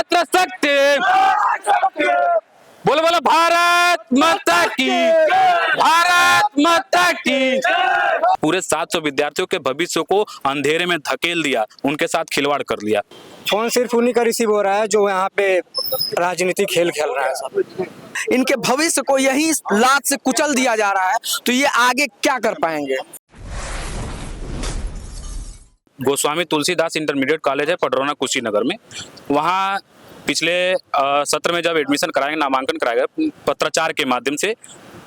मात्र शक्ति, बोलो बोलो भारत माता की, भारत माता की। पूरे 700 विद्यार्थियों के भविष्य को अंधेरे में धकेल दिया, उनके साथ खिलवाड़ कर लिया। फोन सिर्फ उन्हीं का रिसीव हो रहा है जो यहाँ पे राजनीतिक खेल खेल रहा है सब। इनके भविष्य को यही लात से कुचल दिया जा रहा है, तो ये आगे क्या कर पाएंगे? गोस्वामी तुलसीदास इंटरमीडिएट कॉलेज है पडरौना कुशीनगर में। वहाँ पिछले सत्र में जब एडमिशन कराएंगे, नामांकन कराया गया पत्राचार के माध्यम से,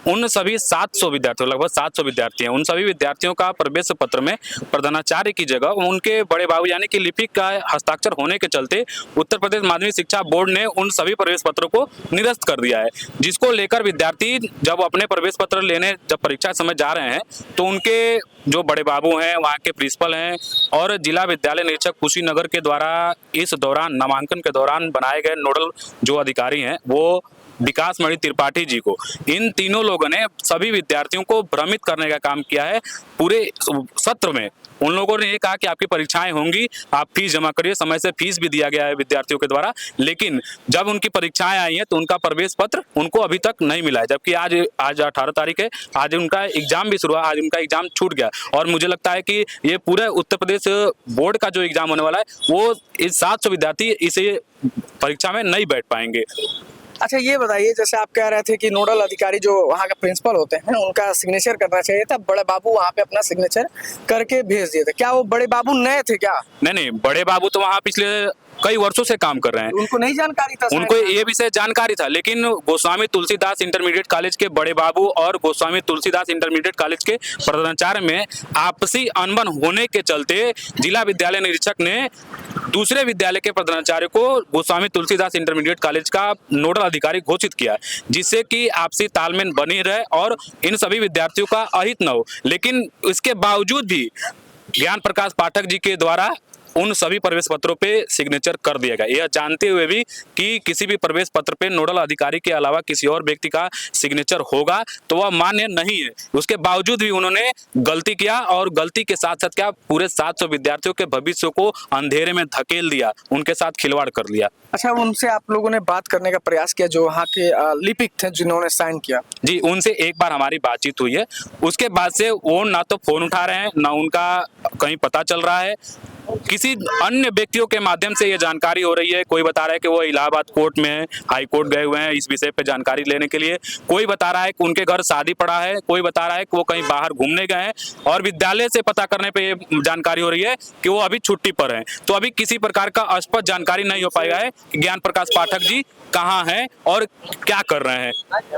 उन सभी 700 विद्यार्थियों, लगभग 700 विद्यार्थी हैं, उन सभी विद्यार्थियों का प्रवेश पत्र में प्रधानाचार्य की जगह उनके बड़े बाबू यानी कि लिपिक का हस्ताक्षर होने के चलते उत्तर प्रदेश माध्यमिक शिक्षा बोर्ड ने उन सभी प्रवेश पत्रों को निरस्त कर दिया है। जिसको लेकर विद्यार्थी जब अपने प्रवेश पत्र लेने जब परीक्षा समय जा रहे हैं तो उनके जो बड़े बाबू हैं, वहाँ के प्रिंसिपल हैं और जिला विद्यालय निरीक्षक कुशीनगर के द्वारा इस दौरान नामांकन के दौरान बनाए गए नोडल जो अधिकारी हैं वो विकास मणि त्रिपाठी जी को, इन तीनों लोगों ने सभी विद्यार्थियों को भ्रमित करने का काम किया है। पूरे सत्र में उन लोगों ने ये कहा कि आपकी परीक्षाएं होंगी, आप फीस जमा करिए, समय से फीस भी दिया गया है विद्यार्थियों के द्वारा, लेकिन जब उनकी परीक्षाएं आई हैं तो उनका प्रवेश पत्र उनको अभी तक नहीं मिला है। जबकि आज 18 तारीख है, आज उनका एग्जाम भी शुरू हुआ, आज उनका एग्जाम छूट गया और मुझे लगता है कि ये पूरे उत्तर प्रदेश बोर्ड का जो एग्जाम होने वाला है वो इस 700 विद्यार्थी इसे परीक्षा में नहीं बैठ पाएंगे। अच्छा ये बताइए, जैसे आप कह रहे थे कि नोडल अधिकारी जो वहाँ का प्रिंसिपल होते हैं उनका सिग्नेचर करना चाहिए था, बड़े बाबू वहाँ पे अपना सिग्नेचर करके भेज दिए थे, क्या वो बड़े बाबू नए थे क्या? नहीं, बड़े बाबू तो वहाँ पिछले कई वर्षों से काम कर रहे हैं, उनको नहीं जानकारी था? उनको ये विषय जानकारी था, लेकिन गोस्वामी तुलसीदास इंटरमीडिएट कॉलेज के बड़े बाबू और गोस्वामी तुलसीदास इंटरमीडिएट कॉलेज के प्रधानाचार्य में आपसी अनबन होने के चलते जिला विद्यालय निरीक्षक ने दूसरे विद्यालय के प्रधानाचार्य को गोस्वामी तुलसीदास इंटरमीडिएट कॉलेज का नोडल अधिकारी घोषित किया, जिससे कि आपसी तालमेल बनी रहे और इन सभी विद्यार्थियों का अहित न हो। लेकिन इसके बावजूद भी ज्ञान प्रकाश पाठक जी के द्वारा उन सभी प्रवेश पत्रों पे सिग्नेचर कर दिया गया, यह जानते हुए भी कि किसी भी प्रवेश पत्र पे नोडल अधिकारी के अलावा किसी और व्यक्ति का सिग्नेचर होगा तो वह मान्य नहीं है। उसके बावजूद भी उन्होंने गलती किया और गलती के साथ साथ क्या पूरे 700 विद्यार्थियों के भविष्य को अंधेरे में धकेल दिया, उनके साथ खिलवाड़ कर लिया। अच्छा, उनसे आप लोगों ने बात करने का प्रयास किया जो वहाँ के लिपिक थे जिन्होंने साइन किया? जी, उनसे एक बार हमारी बातचीत हुई है, उसके बाद से वो ना तो फोन उठा रहे हैं, ना उनका कहीं पता चल रहा है। किसी अन्य व्यक्तियों के माध्यम से ये जानकारी हो रही है, कोई बता रहा है कि वो इलाहाबाद कोर्ट में है, हाई कोर्ट गए हुए हैं इस विषय पे जानकारी लेने के लिए, कोई बता रहा है कि उनके घर शादी पड़ा है, कोई बता रहा है कि वो कहीं बाहर घूमने गए हैं और विद्यालय से पता करने पे ये जानकारी हो रही है कि वो अभी छुट्टी पर हैं। तो अभी किसी प्रकार का स्पष्ट जानकारी नहीं हो पाएगा है कि ज्ञान प्रकाश पाठक जी कहाँ हैं और क्या कर रहे हैं।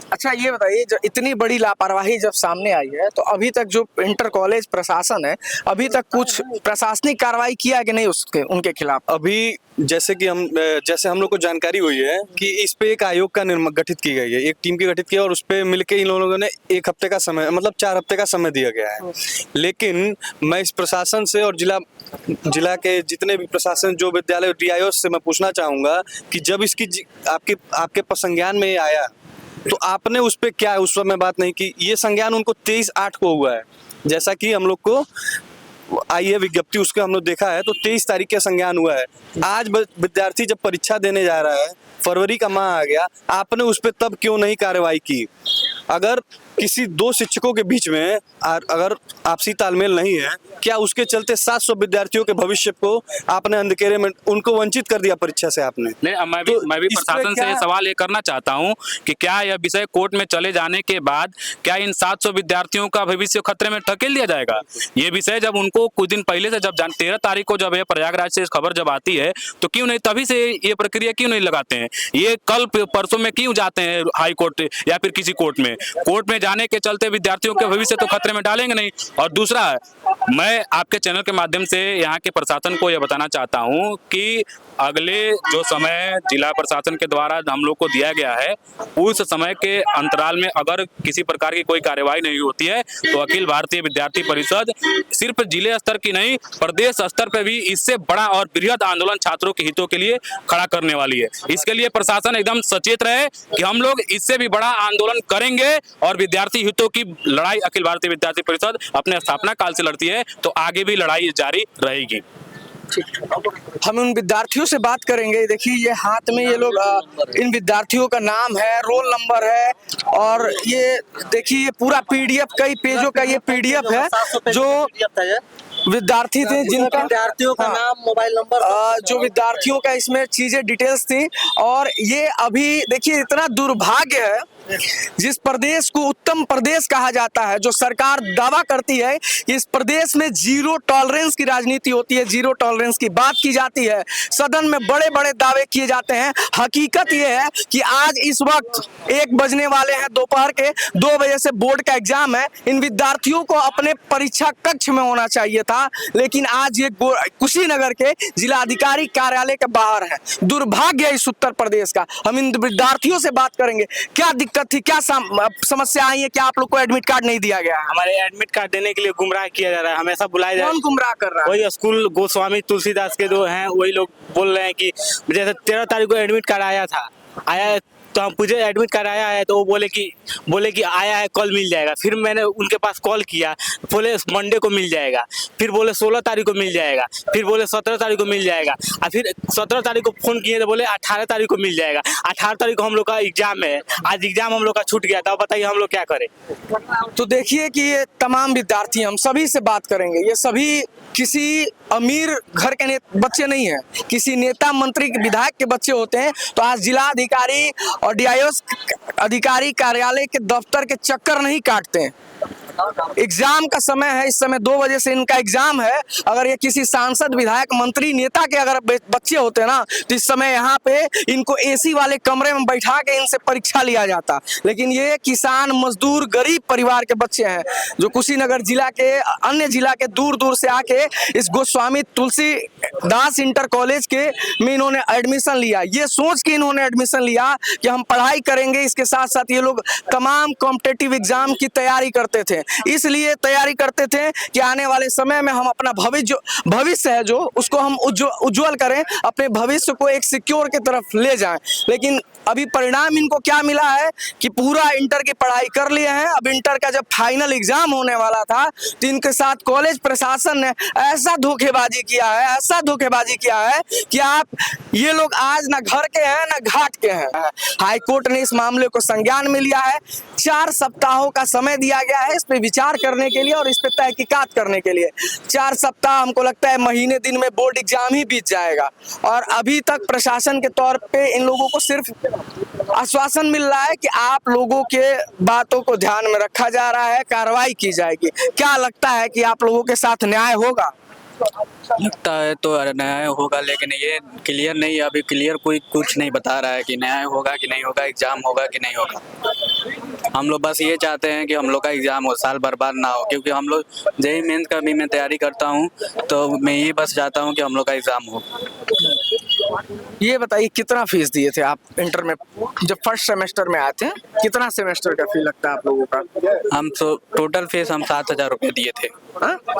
अच्छा ये बताइए, जो इतनी बड़ी लापरवाही जब सामने आई है तो अभी तक जो इंटर कॉलेज प्रशासन है अभी तक कुछ प्रशासनिक कार्रवाई किया कि नहीं उसके उनके खिलाफ? अभी जैसे हम लोग को जानकारी हुई है कि इस पे एक आयोग का गठित की गई है, एक टीम की गठित किया और उस पे मिलके इन लोगों ने 1 हफ्ते का समय, मतलब 4 हफ्ते का समय दिया गया है। लेकिन मैं इस प्रशासन से और जिला के जितने भी प्रशासन जो विद्यालय DIO से मैं पूछना चाहूंगा कि जब इसकी आपके संज्ञान में आया तो आपने उस पे क्या उस समय बात नहीं की? ये संज्ञान उनको 23/8 को हुआ है, जैसा कि हम लोग को आई है विज्ञप्ति, उसको हम लोग देखा है तो 23 तारीख का संज्ञान हुआ है। आज विद्यार्थी जब परीक्षा देने जा रहा है, फरवरी का माह आ गया, आपने उस पर तब क्यों नहीं कार्रवाई की? अगर किसी 2 शिक्षकों के बीच में अगर आपसी तालमेल नहीं है, क्या उसके चलते 700 विद्यार्थियों के भविष्य को आपने अंधेरे में उनको वंचित कर दिया परीक्षा से आपने? नहीं, मैं भी प्रशासन से सवाल ये करना चाहता हूँ कि क्या यह विषय कोर्ट में चले जाने के बाद क्या इन 700 विद्यार्थियों का भविष्य खतरे में धकेल दिया जाएगा? ये विषय जब उनको कुछ दिन पहले से, जब 13 तारीख को जब ये प्रयागराज से खबर जब आती है तो क्यों नहीं तभी से ये प्रक्रिया क्यों नहीं लगाते हैं? ये कल परसों में क्यों जाते हैं हाई कोर्ट या फिर किसी कोर्ट में जाने के चलते विद्यार्थियों के भविष्य तो खतरे में डालेंगे नहीं। और दूसरा, मैं आपके चैनल के माध्यम से यहाँ के प्रशासन को यह बताना चाहता हूँ कि अगले जो समय जिला प्रशासन के द्वारा हम लोग को दिया गया है, उस समय के अंतराल में अगर किसी प्रकार की कोई कार्यवाही नहीं होती है तो अखिल भारतीय विद्यार्थी परिषद सिर्फ जिले स्तर की नहीं, प्रदेश स्तर पर भी इससे बड़ा और बृहद आंदोलन छात्रों के हितों के लिए खड़ा करने वाली है। इसके लिए प्रशासन एकदम सचेत रहे कि हम लोग इससे भी बड़ा आंदोलन करेंगे और विद्यार्थी हितों की लड़ाई अखिल भारतीय विद्यार्थी परिषद अपने स्थापना काल से लड़ती है तो आगे भी लड़ाई जारी रहेगी। हम उन विद्यार्थियों से बात करेंगे। देखिए ये हाथ में ये लोग इन विद्यार्थियों का नाम है, रोल नंबर है, और ये देखिए ये पूरा पीडीएफ, कई पेजों का ये पीडीएफ है जो विद्यार्थी थे जिनका विद्यार्थियों का नाम, मोबाइल नंबर, जो विद्यार्थियों का इसमें चीजें डिटेल्स थी। और ये अभी देखिए इतना दुर्भाग्य है, जिस प्रदेश को उत्तम प्रदेश कहा जाता है, जो सरकार दावा करती है इस प्रदेश में जीरो टॉलरेंस की राजनीति होती है, जीरो टॉलरेंस की बात की जाती है, सदन में बड़े बड़े दावे किए जाते हैं। हकीकत ये है कि आज इस वक्त 1 बजने वाले हैं, दोपहर के 2 बजे से बोर्ड का एग्जाम है। इन विद्यार्थियों को अपने परीक्षा कक्ष में होना चाहिए था, लेकिन आज ये कुशीनगर के जिलाधिकारी कार्यालय के बाहर है। दुर्भाग्य है इस उत्तर प्रदेश का। हम इन विद्यार्थियों से बात करेंगे, क्या दिक्कत थी, क्या समस्या आई है, क्या आप लोग को एडमिट कार्ड नहीं दिया गया है? हमारे एडमिट कार्ड देने के लिए गुमराह किया जा रहा है, हमेशा बुलाया जा रहा कौन गुमराह कर रहा है? वही स्कूल गोस्वामी तुलसीदास के जो हैं वही लोग बोल रहे हैं कि जैसे 13 तारीख को एडमिट कार्ड आया तो हम पूछे एडमिट कार्ड आया है, तो वो बोले कि आया है, कल मिल जाएगा। फिर मैंने उनके पास कॉल किया, बोले मंडे को मिल जाएगा। फिर बोले 16 तारीख को मिल जाएगा। फिर बोले 17 तारीख को मिल जाएगा। और फिर 17 तारीख को फोन किए तो बोले 18 तारीख को मिल जाएगा। 18 तारीख को हम लोग का एग्जाम है, आज एग्जाम हम लोग का छूट गया था। बताइए हम लोग क्या करें? तो देखिए कि ये तमाम विद्यार्थी, हम सभी से बात करेंगे, ये सभी किसी अमीर घर के बच्चे नहीं है, किसी नेता मंत्री विधायक के बच्चे होते हैं। तो आज जिला अधिकारी और डीआईओ अधिकारी कार्यालय के दफ्तर के चक्कर नहीं काटते हैं। एग्जाम का समय है, इस समय 2 बजे से इनका एग्जाम है। अगर ये किसी सांसद, विधायक, मंत्री, नेता के अगर बच्चे होते ना, तो इस समय यहाँ पे इनको एसी वाले कमरे में बैठा के इनसे परीक्षा लिया जाता। लेकिन ये किसान, मजदूर, गरीब परिवार के बच्चे हैं जो कुशीनगर जिला के, अन्य जिला के दूर दूर से आके इस गोस्वामी तुलसीदास इंटर कॉलेज के में इन्होंने एडमिशन लिया। ये सोच के इन्होंने एडमिशन लिया कि हम पढ़ाई करेंगे, इसके साथ साथ ये लोग तमाम कॉम्पिटिटिव एग्जाम की तैयारी करते थे। इसलिए तैयारी करते थे कि आने वाले समय में हम अपना भविष्य है जो उसको हम उज्जवल करें, अपने भविष्य को एक सिक्योर की तरफ ले जाएं। लेकिन अभी परिणाम इनको क्या मिला है कि पूरा इंटर की पढ़ाई कर लिए हैं। अब इंटर का जब फाइनल एग्जाम होने वाला था तो इनके साथ कॉलेज प्रशासन ने ऐसा धोखेबाजी किया है, ऐसा धोखेबाजी किया है कि आप ये लोग आज ना घर के हैं ना घाट के हैं। हाईकोर्ट ने इस मामले को संज्ञान में लिया है। 4 सप्ताहों का समय दिया गया है इस पे विचार करने के लिए और इस पे तहकीकात करने के लिए। 4 सप्ताह, हमको लगता है महीने दिन में बोर्ड एग्जाम ही बीत जाएगा। और अभी तक प्रशासन के तौर पे इन लोगों को सिर्फ आश्वासन मिल रहा है कि आप लोगों के बातों को ध्यान में रखा जा रहा है, कार्रवाई की जाएगी। क्या लगता है कि आप लोगों के साथ न्याय होगा? लगता है तो न्याय होगा, लेकिन ये क्लियर नहीं, अभी क्लियर कोई कुछ नहीं बता रहा है कि न्याय होगा कि नहीं होगा, एग्जाम होगा कि नहीं होगा। हम लोग बस ये चाहते हैं कि हम लोग का एग्जाम हो, साल बर्बाद ना हो, क्योंकि हम लोग जेईई मेंस का भी मैं तैयारी करता हूँ, तो मैं ये बस चाहता हूँ कि हम लोग का एग्जाम हो। ये बताइए कितना फीस दिए थे आप इंटर में जब फर्स्ट सेमेस्टर में आए थे? कितना सेमेस्टर का फी लगता है आप लोगों का? हम तो टोटल फीस हम 7,000 रुपये दिए थे।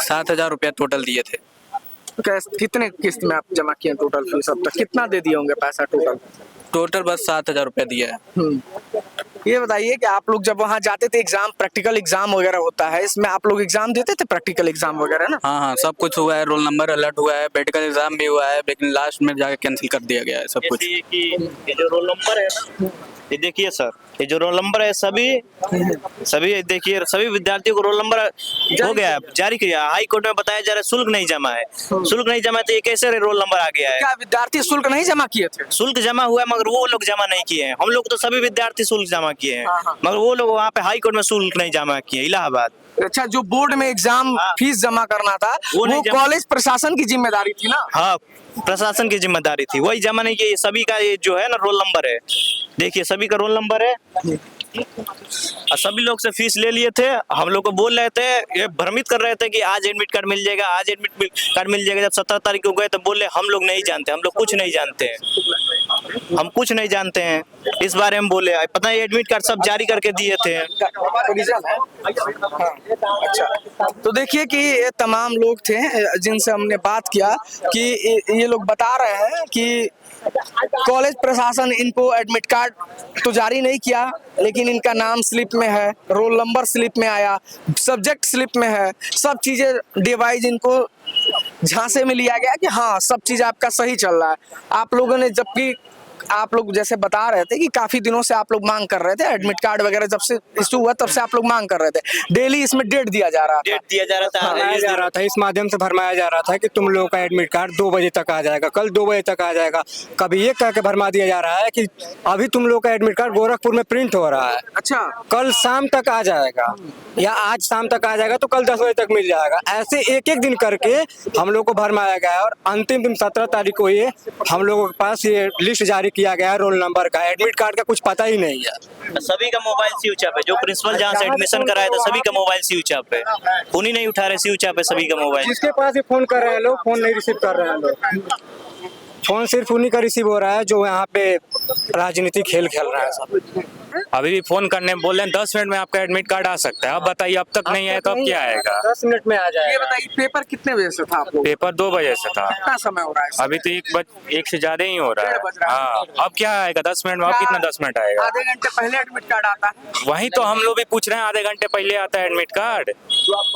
7,000 रुपया टोटल दिए थे। कितने किस्त में आप जमा किए टोटल फीस? अब तक कितना दे दिए होंगे पैसा टोटल बस 7,000 रुपया दिया है। ये बताइए कि आप लोग जब वहाँ जाते थे एग्जाम, प्रैक्टिकल एग्जाम वगैरह होता है, इसमें आप लोग एग्जाम देते थे, प्रैक्टिकल एग्जाम वगैरह ना? हाँ, सब कुछ हुआ है, रोल नंबर अलर्ट हुआ है, मेडिकल एग्जाम भी हुआ है, लेकिन लास्ट में जाके कैंसिल कर दिया गया है सब कुछ। ये जो रोल नंबर है ना, ये देखिए सर, ये जो रोल नंबर है सभी देखिए, सभी विद्यार्थियों को रोल नंबर हो गया है, जारी किया। हाई कोर्ट में बताया जा रहा है शुल्क नहीं जमा है। शुल्क नहीं जमा है तो ये कैसे रोल नंबर आ गया है? क्या विद्यार्थी शुल्क नहीं जमा किए थे? शुल्क जमा हुआ है मगर वो लोग जमा नहीं किए हैं। हम लोग तो सभी विद्यार्थी शुल्क जमा किए हैं, मगर वो लोग वहाँ पे हाई कोर्ट में शुल्क नहीं जमा किए, इलाहाबाद। अच्छा, जो बोर्ड में एग्जाम फीस जमा करना था वो कॉलेज प्रशासन की जिम्मेदारी थी ना? हाँ, प्रशासन की जिम्मेदारी थी, वही जमा नहीं किया। सभी का ये जो है ना रोल नंबर है, देखिए सभी का रोल नंबर है। और सभी लोग से फीस ले लिए थे। हम लोग को बोल रहे थे, ये भ्रमित कर रहे थे कि आज एडमिट कार्ड मिल जाएगा, आज एडमिट कार्ड मिल जाएगा। जब 17 तारीख को गए तो बोले हम लोग नहीं जानते, हम लोग कुछ नहीं जानते हैं, हम कुछ नहीं जानते हैं इस बारे में बोले। पता है एडमिट कार्ड सब जारी करके दिए थे। अच्छा, तो देखिए कि ये तमाम लोग थे जिनसे हमने बात किया कि ये लोग बता रहे हैं कि कॉलेज प्रशासन इनको एडमिट कार्ड तो जारी नहीं किया, लेकिन इनका नाम स्लिप में है, रोल नंबर स्लिप में आया, सब्जेक्ट स्लिप में है, सब चीजें डिवाइज इनको झांसे में लिया गया कि हाँ सब चीज आपका सही चल रहा है। आप लोगों ने, जबकि आप लोग जैसे बता रहे थे कि काफी दिनों से आप लोग मांग कर रहे थे, एडमिट कार्ड वगैरह जब से इशू हुआ तब से आप लोग मांग कर रहे थे, डेली इसमें डेट दिया जा रहा था। डेट दिया जा रहा था, भरमाया जा रहा था, इस माध्यम से भरमाया जा रहा था कि तुम लोगों का एडमिट कार्ड 2 बजे तक आ जाएगा, कल 2 बजे तक आ जाएगा। कभी ये कह के भरमा दिया जा रहा है कि अभी तुम लोग का एडमिट कार्ड गोरखपुर में प्रिंट हो रहा है, अच्छा, कल शाम तक आ जाएगा, या आज शाम तक आ जाएगा तो कल 10 बजे तक मिल जाएगा। ऐसे एक एक दिन करके हम लोग को भरमाया गया है और अंतिम दिन 17 तारीख को ये हम लोगों के पास ये लिस्ट जारी किया गया है रोल नंबर का। एडमिट कार्ड का कुछ पता ही नहीं है। सभी का मोबाइल स्विच ऑफ है। जो प्रिंसिपल जहाँ से एडमिशन कराया था सभी का मोबाइल स्विच ऑफ है, फोन ही नहीं उठा रहे, स्विच ऑफ है सभी का मोबाइल। जिसके पास ये फोन कर रहे हैं लोग, फोन नहीं रिसीव कर रहे हैं लोग। फोन सिर्फ उन्हीं का रिसीव हो रहा है जो यहाँ पे राजनीति खेल खेल रहा है सब। अभी भी फोन करने बोल रहे हैं 10 मिनट में आपका एडमिट कार्ड आ सकता है। अब बताइए, अब तक नहीं आया तो अब क्या आएगा? 10 मिनट में आ ये जाएगा। बताइए पेपर कितने बजे से था आप लोग? पेपर 2 बजे से था, कितना समय हो रहा है? अभी तो 1 से ज्यादा ही हो रहा है। 1:30 बज रहा है। हाँ, अब क्या आएगा 10 मिनट में? अब कितना 10 मिनट आएगा? आधे घंटे पहले एडमिट कार्ड आता है। वही तो हम लोग भी पूछ रहे हैं, आधे घंटे पहले आता है एडमिट कार्ड,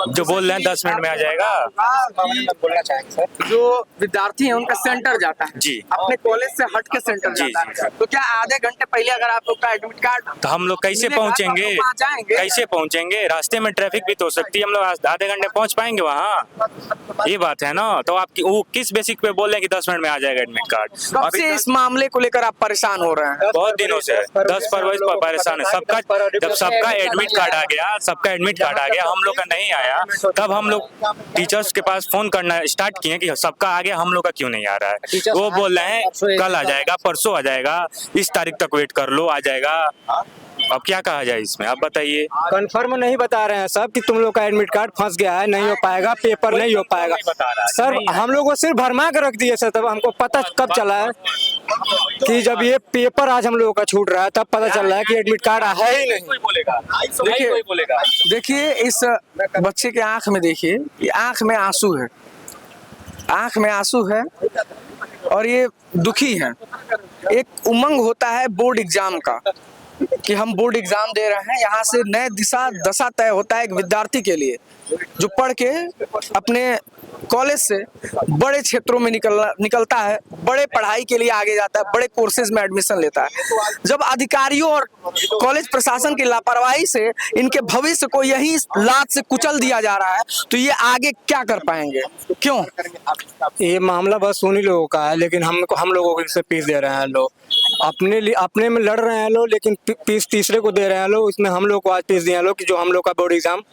जो बोल रहे हैं 10 मिनट में आ जाएगा। बोलना चाहेंगे सर। जो विद्यार्थी है उनका सेंटर जाता है जी। अपने कॉलेज से हट के सेंटर जी, जाता जी, है, तो क्या आधे घंटे पहले अगर आप लोग का एडमिट कार्ड तो हम लोग कैसे मिलेगा, पहुंचेंगे? तो हम लोग वहाँ जाएंगे? कैसे पहुंचेंगे? रास्ते में ट्रैफिक भी तो हो सकती है, हम लोग आधे घंटे पहुंच पाएंगे वहाँ? ये बात है ना। तो आप वो किस बेसिक पे बोल रहे हैं कि 10 मिनट में आ जाएगा एडमिट कार्ड? कब अभी से इस मामले को लेकर आप परेशान हो रहे हैं? बहुत दिनों से 10 फरवरी से परेशान है सबका। जब सबका एडमिट कार्ड आ गया, हम लोग का नहीं आया, तब हम लोग टीचर्स के पास फोन करना स्टार्ट किए कि सबका आ गया, हम लोग का क्यों नहीं आ रहा है। वो बोल रहे हैं कल आ जाएगा, परसों आ जाएगा, इस तारीख तक वेट कर लो, आ जाएगा। अब क्या कहा जाए इसमें, आप बताइए। कंफर्म नहीं बता रहे हैं सब कि तुम लोग का एडमिट कार्ड फंस गया है, नहीं हो पाएगा, पेपर नहीं हो पाएगा सर। हम लोग को सिर्फ भरमा के रख दिए सर, तब हमको पता कब चला है कि जब ये पेपर आज हम लोगों का छूट रहा है तब पता चल रहा है कि एडमिट कार्ड है ही नहीं। देखिए इस बच्चे के आंख में, देखिए ये आंख में आंसू है, आंख में आंसू है और ये दुखी है। एक उमंग होता है बोर्ड एग्जाम का कि हम बोर्ड एग्जाम दे रहे हैं, यहाँ से नए दशा तय होता है एक विद्यार्थी के लिए जो पढ़ के अपने कॉलेज से बड़े क्षेत्रों में निकलता है, बड़े पढ़ाई के लिए आगे जाता है, बड़े कोर्सेज में एडमिशन लेता है। जब अधिकारियों और कॉलेज प्रशासन की लापरवाही से इनके भविष्य को यही लात से कुचल दिया जा रहा है, तो ये आगे क्या कर पाएंगे? क्यों? ये मामला बस उन्हीं लोगों का है, लेकिन हम लोगों को इससे पीस दे रहे हैं लोग। अपने लिए अपने में लड़ रहे हैं लोग, लेकिन पीस तीसरे को दे रहे हैं लोग। इसमें हम लोग को आज पीस दिए हैं लोग कि जो हम लोग का बोर्ड एग्जाम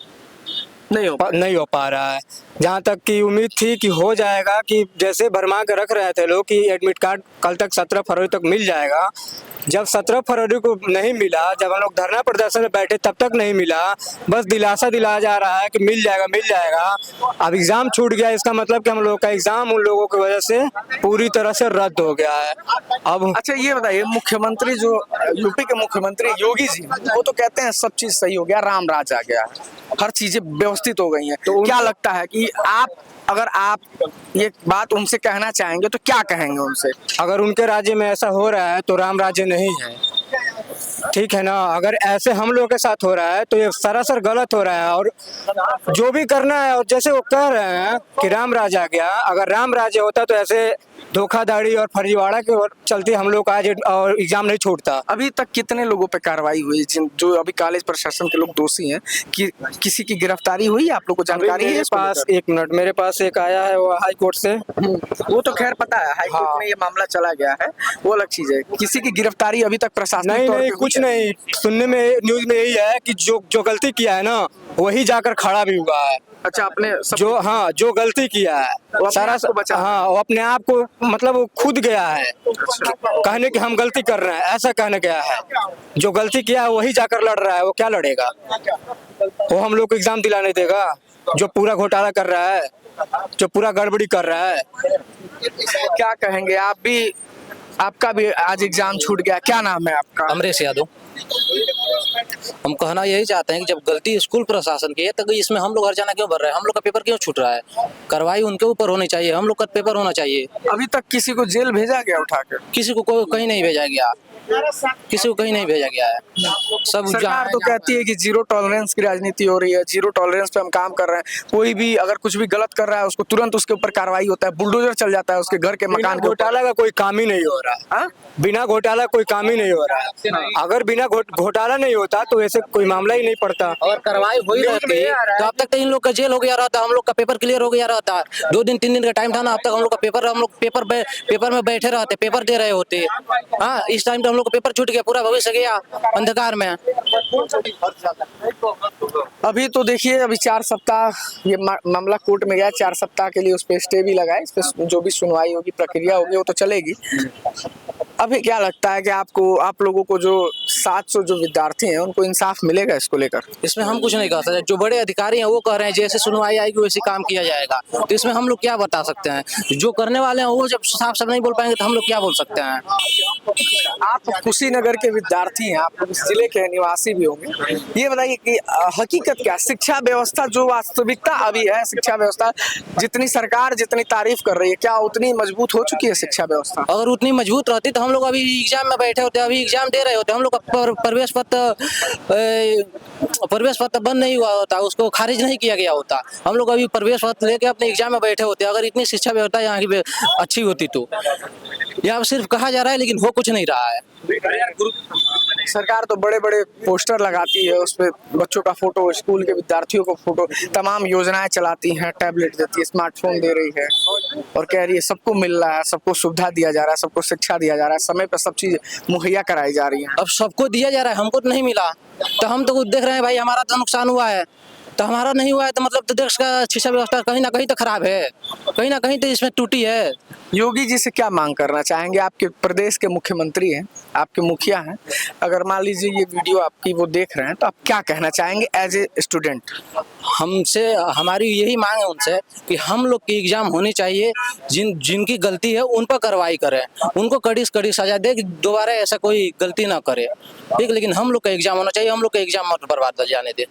नहीं हो पा रहा है। जहाँ तक की उम्मीद थी कि हो जाएगा, कि जैसे भरमा के रख रहे थे लोग कि एडमिट कार्ड कल तक 17 फरवरी तक मिल जाएगा। जब 17 फरवरी को नहीं मिला, जब हम लोग धरना प्रदर्शन में बैठे तब तक नहीं मिला, बस दिलासा दिलाया जा रहा है कि मिल जाएगा। अब एग्जाम छूट गया, इसका मतलब कि हम लोग का एग्जाम उन लोगों की वजह से पूरी तरह से रद्द हो गया है। अब अच्छा ये बताइए, मुख्यमंत्री जो यूपी के मुख्यमंत्री योगी जी, वो तो कहते हैं सब चीज सही हो गया, राम राज आ गया, हर चीजें व्यवस्थित हो गई हैं। तो क्या लगता है कि अगर आप ये बात उनसे कहना चाहेंगे तो क्या कहेंगे उनसे? अगर उनके राज्य में ऐसा हो रहा है तो राम राज्य नहीं है, ठीक है ना। अगर ऐसे हम लोग के साथ हो रहा है तो ये सरासर गलत हो रहा है। और जो भी करना है, और जैसे वो कह रहे हैं कि राम राज आ गया, अगर राम राज्य होता तो ऐसे धोखाधड़ी और फर्जीवाड़ा के चलते हम लोग आज और एग्जाम नहीं छूटता। अभी तक कितने लोगों पे कार्रवाई हुई जो अभी कॉलेज प्रशासन के लोग दोषी हैं? कि किसी की गिरफ्तारी हुई है? आप लोग को जानकारी है? मेरे पास एक मिनट, मेरे पास एक आया है वो हाई कोर्ट से। वो तो खैर पता है, हाई कोर्ट में ये मामला चला गया है, वो अलग चीज है। किसी की गिरफ्तारी अभी तक प्रशासन नहीं कुछ नहीं। सुनने में न्यूज में यही है कि जो गलती किया है ना वही जाकर खड़ा भी हुआ है। अच्छा, आपने जो गलती किया है सारा बचा, हाँ, वो अपने आप को मतलब वो खुद गया है कहने कि हम गलती कर रहे हैं, ऐसा कहने गया है। जो गलती किया है वही जाकर लड़ रहा है, वो क्या लड़ेगा? वो हम लोग को एग्जाम दिलाने देगा? जो पूरा घोटाला कर रहा है, जो पूरा गड़बड़ी कर रहा है। क्या कहेंगे आप भी? आपका भी आज एग्जाम छूट गया, क्या नाम है आपका? अमरेश यादव। हम कहना यही चाहते हैं कि जब गलती स्कूल प्रशासन की है तो इसमें हम लोग हर्जाना क्यों भर रहे हैं? हम लोग का पेपर क्यों छूट रहा है? कार्रवाई उनके ऊपर होनी चाहिए, हम लोग का पेपर होना चाहिए। अभी तक किसी को जेल भेजा गया उठा के? किसी को कोई कहीं नहीं भेजा गया। किसी को कहीं नहीं भेजा गया है। सब सरकार जहाँ तो है, जहाँ कहती है कि जीरो टॉलरेंस की राजनीति हो रही है, जीरो टॉलरेंस पे हम काम कर रहे हैं, कोई भी अगर कुछ भी गलत कर रहा है उसको तुरंत उसके ऊपर कार्रवाई होता है, बुलडोजर चल जाता है उसके घर के बिना मकान के ऊपर। घोटाला का कोई काम ही नहीं हो रहा है। हाँ? बिना घोटाला कोई काम ही नहीं हो रहा है। अगर बिना घोटाला नहीं होता तो ऐसे कोई मामला ही नहीं पड़ता। और कार्रवाई हो ही रहती तो अब तक तो इन लोग का जेल हो गया रहता, हम लोग का पेपर क्लियर हो गया रहता। 2 दिन 3 दिन का टाइम था ना, अब तक हम लोग का पेपर, हम लोग पेपर में बैठे रहते, पेपर दे रहे होते। हाँ, इस टाइम पे हम लोग का पेपर छूट गया, पूरा भविष्य गया अंधकार में। अभी तो देखिए, अभी 4 सप्ताह ये मामला कोर्ट में गया, 4 सप्ताह के लिए उस पर स्टे भी लगा है। इस पर जो भी सुनवाई होगी, प्रक्रिया होगी, वो तो चलेगी। अभी क्या लगता है कि आप लोगों को जो 700 जो विद्यार्थी हैं उनको इंसाफ मिलेगा इसको लेकर? इसमें हम कुछ नहीं कह सकते। जो बड़े अधिकारी हैं वो कह रहे हैं जैसे सुनवाई आएगी वैसे काम किया जाएगा, तो इसमें हम लोग क्या बता सकते हैं? जो करने वाले हैं वो जब साफ साफ नहीं बोल पाएंगे तो हम लोग क्या बोल सकते हैं? आप कुशीनगर के विद्यार्थी हैं, आप लोग इस जिले के निवासी भी होंगे, ये बताइए कि हकीकत क्या, शिक्षा व्यवस्था जो वास्तविकता अभी है, शिक्षा व्यवस्था जितनी सरकार जितनी तारीफ कर रही है, क्या उतनी मजबूत हो चुकी है शिक्षा व्यवस्था? अगर उतनी मजबूत रहती तो हम लोग अभी एग्जाम में बैठे होते, अभी एग्जाम दे रहे होते, हम लोग का प्रवेश पत्र बंद नहीं हुआ होता, उसको खारिज नहीं किया गया होता, हम लोग अभी प्रवेश पत्र लेके अपने एग्जाम में बैठे होते। अगर इतनी शिक्षा व्यवस्था यहाँ की अच्छी होती तो। यहाँ सिर्फ कहा जा रहा है लेकिन हो कुछ नहीं रहा है। सरकार तो बड़े बड़े पोस्टर लगाती है, उस पर बच्चों का फोटो, स्कूल के विद्यार्थियों का फोटो, तमाम योजनाएं चलाती हैं, टैबलेट देती है, स्मार्टफोन दे रही है और कह रही है सबको मिल रहा है, सबको सुविधा दिया जा रहा है, सबको शिक्षा दिया जा रहा है, समय पर सब चीज मुहैया कराई जा रही है। अब सबको दिया जा रहा है, हमको तो नहीं मिला, तो हम तो देख रहे हैं भाई हमारा तो नुकसान हुआ है, तो हमारा नहीं हुआ है तो मतलब तो देश का शिक्षा व्यवस्था कहीं ना कहीं तो खराब है, कहीं ना कहीं तो इसमें टूटी है। योगी जी से क्या मांग करना चाहेंगे? आपके प्रदेश के मुख्यमंत्री हैं, आपके मुखिया हैं, अगर मान लीजिए ये वीडियो आपकी वो देख रहे हैं तो आप क्या कहना चाहेंगे एज ए स्टूडेंट? हमसे हमारी यही मांग है उनसे कि हम लोग की एग्जाम होनी चाहिए, जिनकी गलती है उन पर कार्रवाई करें, उनको कड़ी से कड़ी सजा दे कि दोबारा ऐसा कोई गलती ना करे, ठीक। लेकिन हम लोग का एग्जाम होना चाहिए, हम लोग का एग्जाम मत बर्बाद जाने दे,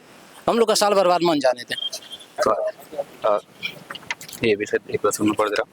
हम लोग का साल बर्बाद मन जाने दें। ये भी सर एक बार सुनना पड़ रहा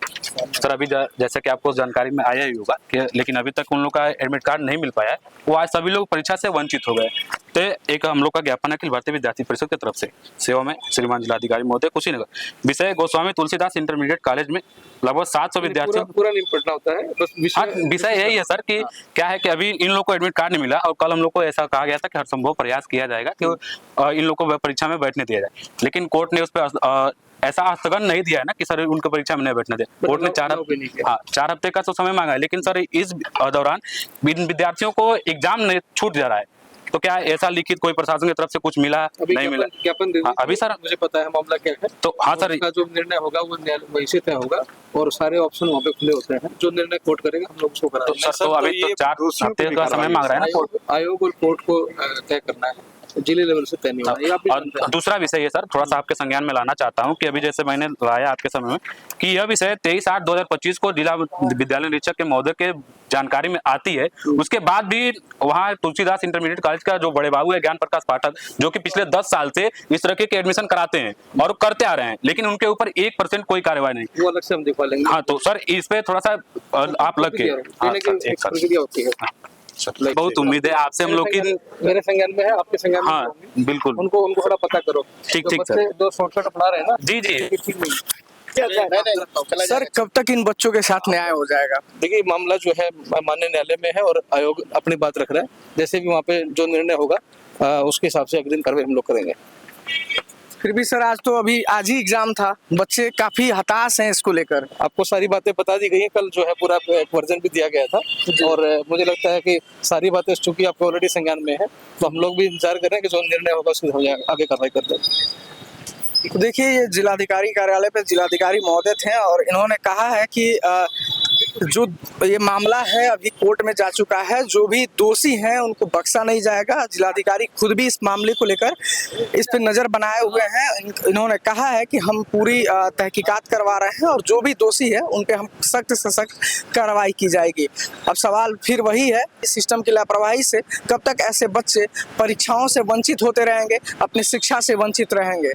सर। अभी जैसा कि आपको जानकारी में आया ही होगा कि लेकिन अभी तक उन लोग का एडमिट कार्ड नहीं मिल पाया है, वो आज सभी लोग परीक्षा से वंचित हो गए। तो एक हम लोग का ज्ञापन है कि भारतीय विद्यार्थी परिषद की तरफ से सेवा में श्रीमान जिलाधिकारी महोदय कुशीनगर विषय गोस्वामी तुलसीदास इंटरमीडिएट कॉलेज में लगभग 700 विद्यार्थियों पूरा नहीं पढ़ना होता है, बस हाँ, विषय यही है सर कि क्या है कि अभी इन लोग को एडमिट कार्ड नहीं मिला और कल हम लोग को ऐसा कहा गया था कि हर संभव प्रयास किया जाएगा कि इन लोग को परीक्षा में बैठने दिया जाए, लेकिन कोर्ट ने उस पर ऐसा स्थगन नहीं दिया है ना कि सर उनको परीक्षा में नहीं बैठने दे। कोर्ट ने 4 हफ्ते का तो समय मांगा है, लेकिन सर इस दौरान विद्यार्थियों को एग्जाम छूट जा रहा है। तो क्या ऐसा लिखित कोई प्रशासन की तरफ से कुछ मिला? नहीं मिला। ज्ञापन अभी सर मुझे पता है मामला क्या है। तो हाँ सर, का जो निर्णय होगा वो वहीं से तय होगा और सारे ऑप्शन वहाँ पे खुले होते हैं, जो निर्णय कोर्ट करेगा हम लोग उसको तो सर तो अभी तो 4 हफ्ते का समय मांग रहा है ना कोर्ट। आयोग और कोर्ट को तय करना है, जिले लेवल से तय नहीं होना है। और दूसरा विषय ये सर थोड़ा सा आपके संज्ञान में लाना चाहता हूँ कि अभी जैसे मैंने लाया आपके समय में कि यह विषय 23/8/2025 को जिला विद्यालय निरीक्षक के महोदय के जानकारी में आती है, उसके बाद भी वहाँ तुलसीदास इंटरमीडिएट कॉलेज का जो बड़े बाबू है ज्ञान प्रकाश पाठक, जो कि पिछले 10 साल से इस तरह के एडमिशन कराते हैं और करते आ रहे हैं, लेकिन उनके ऊपर 1% कोई कार्रवाई नहीं। वो अलग से हम दिखवा लेंगे। हाँ तो सर इस पे थोड़ा सा आप लग के बहुत उम्मीद है आपसे हम लोग की। मेरे संज्ञान में है, आपके संज्ञान में हाँ बिल्कुल, उनको थोड़ा पता करो। ठीक सर। दो शॉर्टकट पढ़ा रहे हैं ना। जी सर कब तक इन बच्चों के साथ न्याय हो जाएगा? देखिए मामला जो है माननीय न्यायालय में है और आयोग अपनी बात रख रहा है, जैसे भी वहाँ पे जो निर्णय होगा उसके हिसाब से अग्रिम कार्रवाई हम लोग करेंगे। फिर भी सर आज ही एग्जाम था, बच्चे काफी हताश हैं इसको लेकर। आपको सारी बातें बता दी गई हैं, कल जो है पूरा एक वर्जन भी दिया गया था और मुझे लगता है कि सारी बातें चूंकि आपको ऑलरेडी संज्ञान में है, तो हम लोग भी इंतजार करें कि जो निर्णय होगा उसकी आगे कार्रवाई करते हैं। तो देखिए ये जिलाधिकारी कार्यालय पे जिलाधिकारी महोदय थे और इन्होंने कहा है कि जो ये मामला है अभी कोर्ट में जा चुका है, जो भी दोषी हैं उनको बख्शा नहीं जाएगा। जिलाधिकारी खुद भी इस मामले को लेकर इस पे नज़र बनाए हुए हैं। इन्होंने कहा है कि हम पूरी तहकीकात करवा रहे हैं और जो भी दोषी है उन पे हम सख्त से सख्त कार्रवाई की जाएगी। अब सवाल फिर वही है, इस सिस्टम की लापरवाही से कब तक ऐसे बच्चे परीक्षाओं से वंचित होते रहेंगे, अपनी शिक्षा से वंचित रहेंगे।